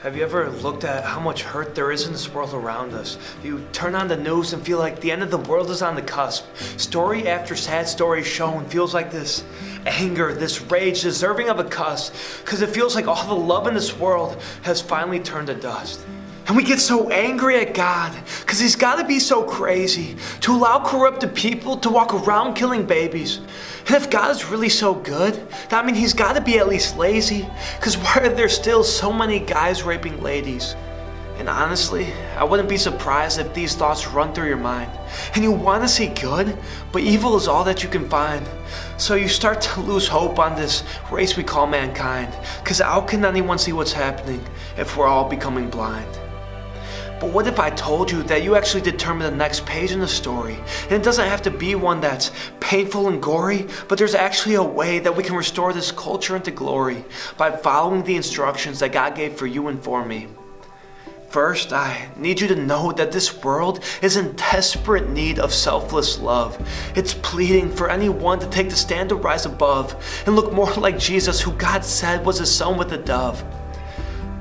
Have you ever looked at how much hurt there is in this world around us? You turn on the news and feel like the end of the world is on the cusp. Story after sad story shown feels like this anger, this rage deserving of a cuss, because it feels like all the love in this world has finally turned to dust. And we get so angry at God, because He's got to be so crazy to allow corrupted people to walk around killing babies. And if God is really so good, that means He's got to be at least lazy, because why are there still so many guys raping ladies? And honestly, I wouldn't be surprised if these thoughts run through your mind, and you want to see good, but evil is all that you can find. So you start to lose hope on this race we call mankind, because how can anyone see what's happening if we're all becoming blind? But what if I told you that you actually determine the next page in the story, and it doesn't have to be one that's painful and gory, but there's actually a way that we can restore this culture into glory by following the instructions that God gave for you and for me. First, I need you to know that this world is in desperate need of selfless love. It's pleading for anyone to take the stand to rise above and look more like Jesus, who God said was His son with a dove.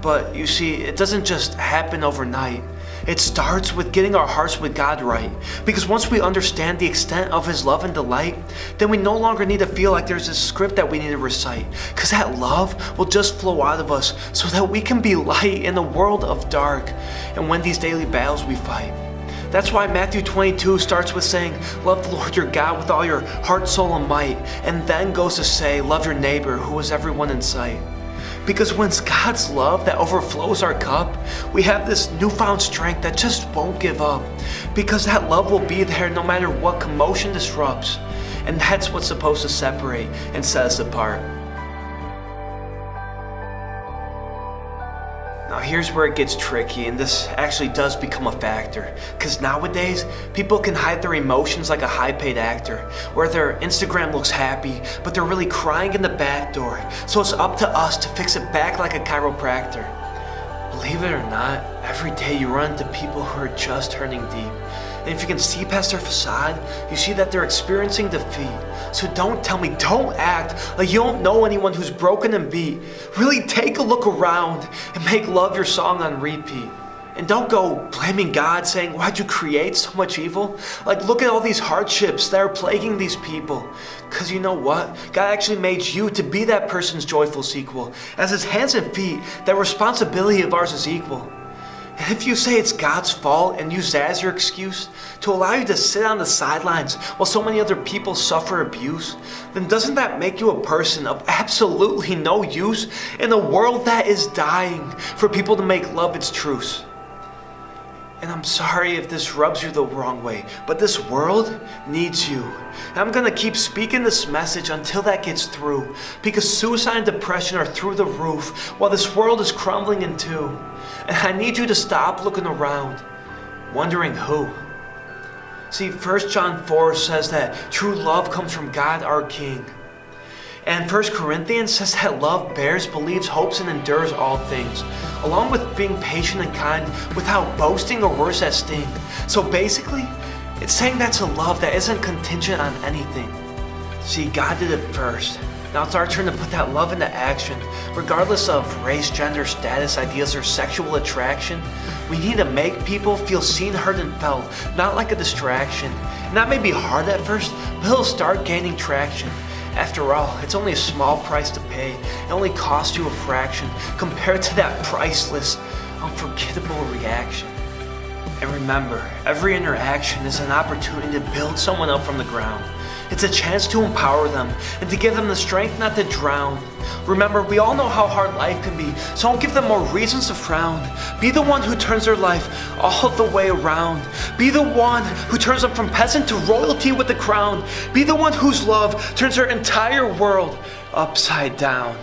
But you see, it doesn't just happen overnight. It starts with getting our hearts with God right. Because once we understand the extent of His love and delight, then we no longer need to feel like there's a script that we need to recite. Because that love will just flow out of us so that we can be light in a world of dark and win these daily battles we fight. That's why Matthew 22 starts with saying, love the Lord your God with all your heart, soul, and might, and then goes to say, love your neighbor who is everyone in sight. Because when it's God's love that overflows our cup, we have this newfound strength that just won't give up. Because that love will be there no matter what commotion disrupts. And that's what's supposed to separate and set us apart. Now here's where it gets tricky, and this actually does become a factor. Because nowadays, people can hide their emotions like a high-paid actor, where their Instagram looks happy, but they're really crying in the back door. So it's up to us to fix it back like a chiropractor. Believe it or not, every day you run into people who are just hurting deep. And if you can see past their facade, you see that they're experiencing defeat. So don't tell me, don't act like you don't know anyone who's broken and beat. Really take a look around and make love your song on repeat. And don't go blaming God, saying, why'd you create so much evil? Like, look at all these hardships that are plaguing these people. Because you know what? God actually made you to be that person's joyful sequel. As His hands and feet, that responsibility of ours is equal. And if you say it's God's fault and use that as your excuse to allow you to sit on the sidelines while so many other people suffer abuse, then doesn't that make you a person of absolutely no use in a world that is dying for people to make love its truce? And I'm sorry if this rubs you the wrong way, but this world needs you. And I'm gonna keep speaking this message until that gets through, because suicide and depression are through the roof while this world is crumbling in two. And I need you to stop looking around, wondering who. See, 1 John 4 says that true love comes from God our King. And 1 Corinthians says that love bears, believes, hopes, and endures all things, along with being patient and kind without boasting or worse at sting. So basically, it's saying that's a love that isn't contingent on anything. See, God did it first. Now it's our turn to put that love into action. Regardless of race, gender, status, ideas, or sexual attraction, we need to make people feel seen, heard, and felt, not like a distraction. And that may be hard at first, but it'll start gaining traction. After all, it's only a small price to pay. It only costs you a fraction compared to that priceless, unforgettable reaction. And remember, every interaction is an opportunity to build someone up from the ground. It's a chance to empower them and to give them the strength not to drown. Remember, we all know how hard life can be, so don't give them more reasons to frown. Be the one who turns their life all the way around. Be the one who turns them from peasant to royalty with the crown. Be the one whose love turns their entire world upside down.